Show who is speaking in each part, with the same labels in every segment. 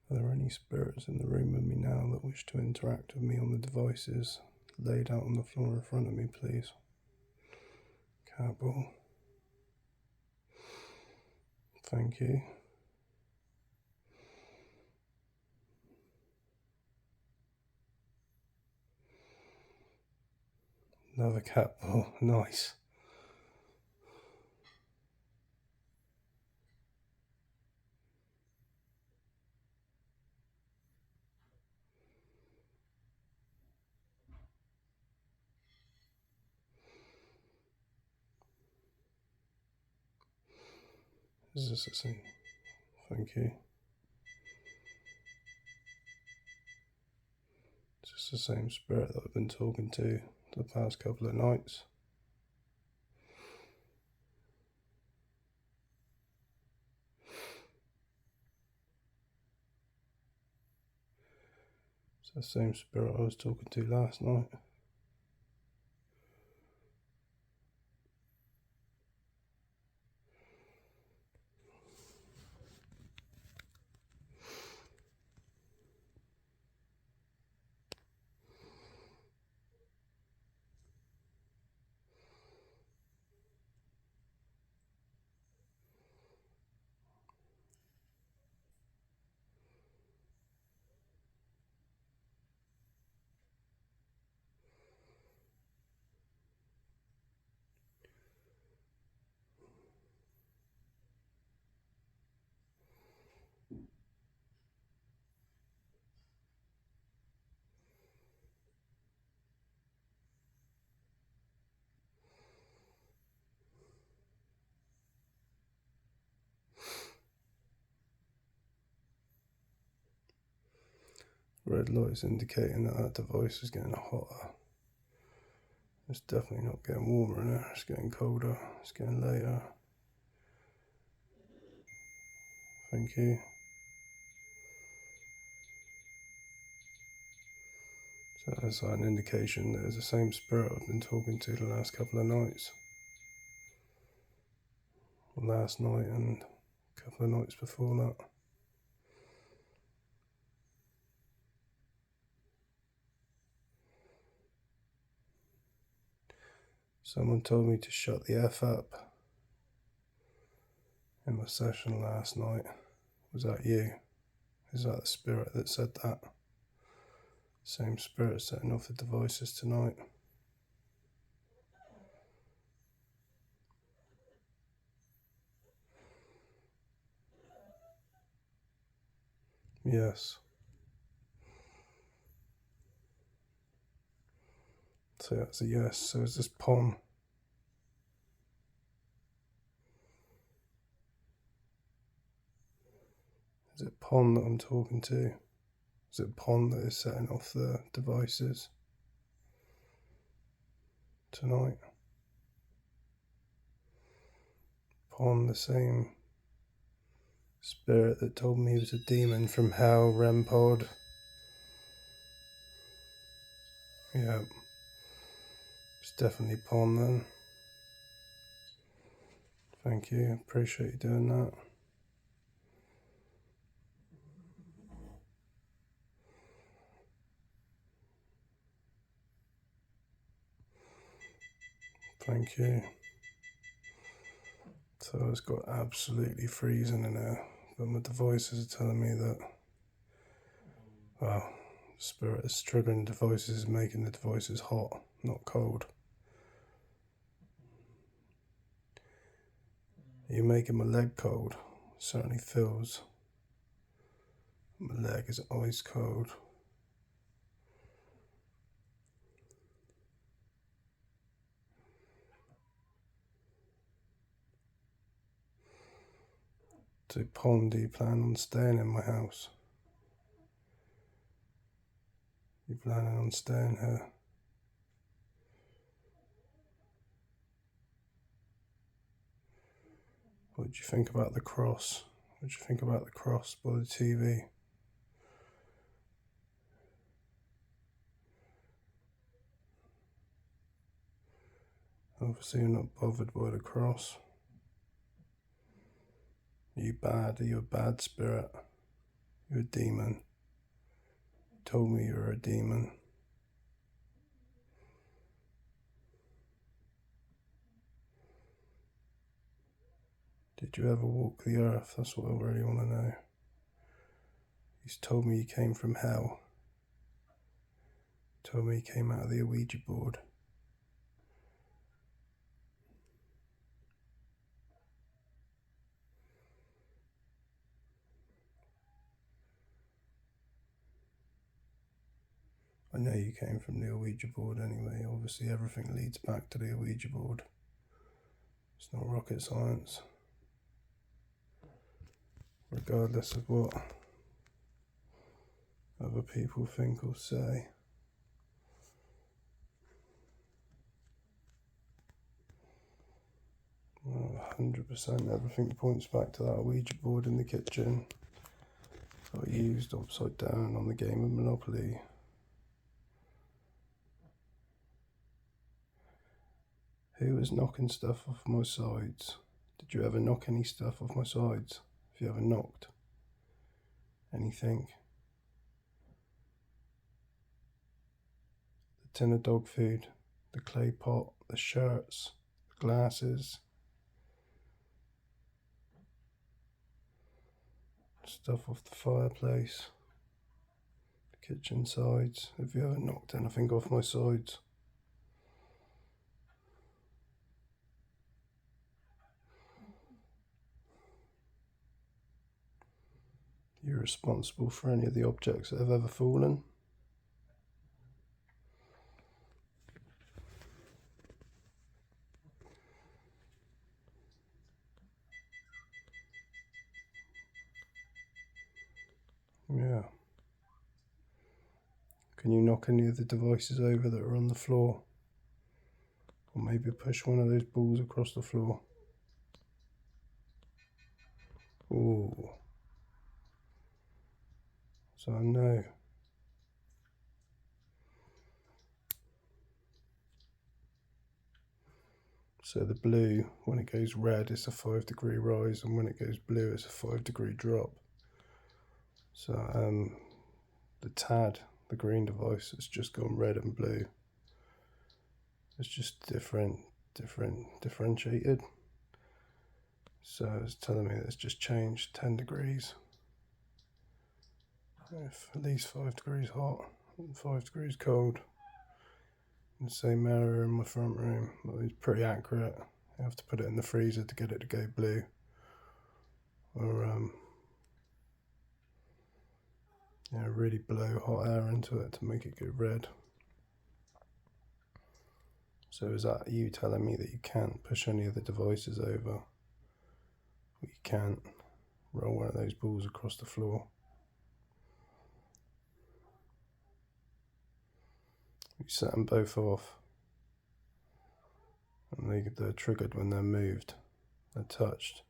Speaker 1: Are there any spirits in the room with me now that wish to interact with me on the devices laid out on the floor in front of me, please? Catball. Thank you. Another catball. Nice. Is this the same? Thank you. Is this the same spirit that I've been talking to the past couple of nights? It's the same spirit I was talking to last night. Red lights indicating that that device is getting hotter. It's definitely not getting warmer in there, it's getting colder, it's getting later. Thank you. So that's an indication that it's the same spirit I've been talking to the last couple of nights. Last night and a couple of nights before that. Someone told me to shut the F up in my session last night. Was that you? Is that the spirit that said that? Same spirit setting off the devices tonight. Yes. So that's a yes. So is this Pon? Is it Pon that I'm talking to? Is it Pon that is setting off the devices tonight? Pon, the same spirit that told me he was a demon from hell, rempod. Yeah, it's definitely Pon then. Thank you, appreciate you doing that. Thank you. So it's got absolutely freezing in there, but my devices are telling me that, well, the spirit is triggering the devices, making the devices hot, not cold. Are you making my leg cold? It certainly feels. My leg is ice cold. So, Pon, do you plan on staying in my house? You planning on staying here? What do you think about the cross? What do you think about the cross by the TV? Obviously you're not bothered by the cross. Are you bad? Are you a bad spirit? You're a demon. You told me you were a demon. Did you ever walk the earth? That's what I really want to know. He's told me you came from hell. He told me you came out of the Ouija board. I know you came from the Ouija board anyway. Obviously everything leads back to the Ouija board. It's not rocket science. Regardless of what other people think or say. Well, 100% everything points back to that Ouija board in the kitchen that I used upside down on the game of Monopoly. Who was knocking stuff off my sides? Did you ever knock any stuff off my sides? Have you ever knocked anything? The tin of dog food, the clay pot, the shirts, the glasses, stuff off the fireplace, the kitchen sides. Have you ever knocked anything off my sides? You're responsible for any of the objects that have ever fallen? Yeah. Can you knock any of the devices over that are on the floor? Or maybe push one of those balls across the floor? Ooh. So I know. So the blue, when it goes red, it's a 5-degree rise, and when it goes blue, it's a 5-degree drop. So the TAD, the green device, it's just gone red and blue. It's just differentiated. So it's telling me that it's just changed 10 degrees. If at least 5 degrees hot and 5 degrees cold. In the same area in my front room. Well, it's pretty accurate. You have to put it in the freezer to get it to go blue. Or really blow hot air into it to make it go red. So is that you telling me that you can't push any of the devices over? Or you can't roll one of those balls across the floor? You set them both off, and they're triggered when they're moved, they're touched.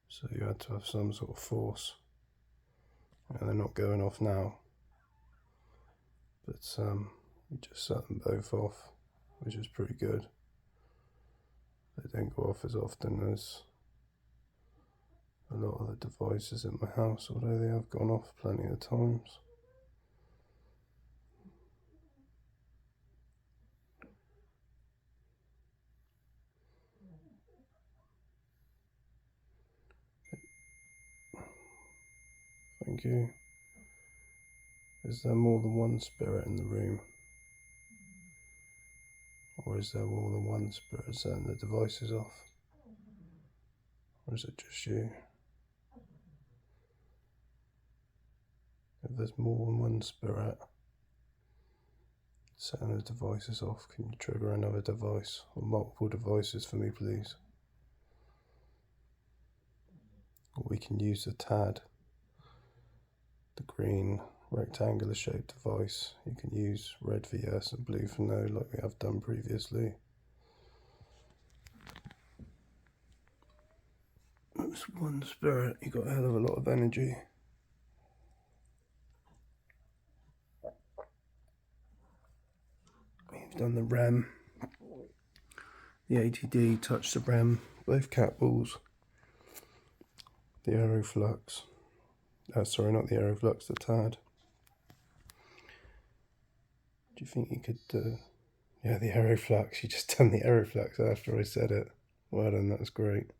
Speaker 1: So you had to have some sort of force. And they're not going off now, but we just set them both off, which is pretty good. They don't go off as often as a lot of the devices in my house, although they have gone off plenty of times. Thank you. Is there more than one spirit in the room? Or is there more than one spirit setting the devices off? Or is it just you? If there's more than one spirit setting the devices off, can you trigger another device or multiple devices for me, please? Or we can use the TAD, the green rectangular shaped device. You can use red for yes and blue for no, like we have done previously. That's one spirit. You got a hell of a lot of energy. You've done the REM, the ATD, touch the REM, both catballs, the aeroflux, Sorry, not the aeroflux, the tad. Do you think you could... yeah, the aeroflux. You just done the aeroflux after I said it. Well done, that was great.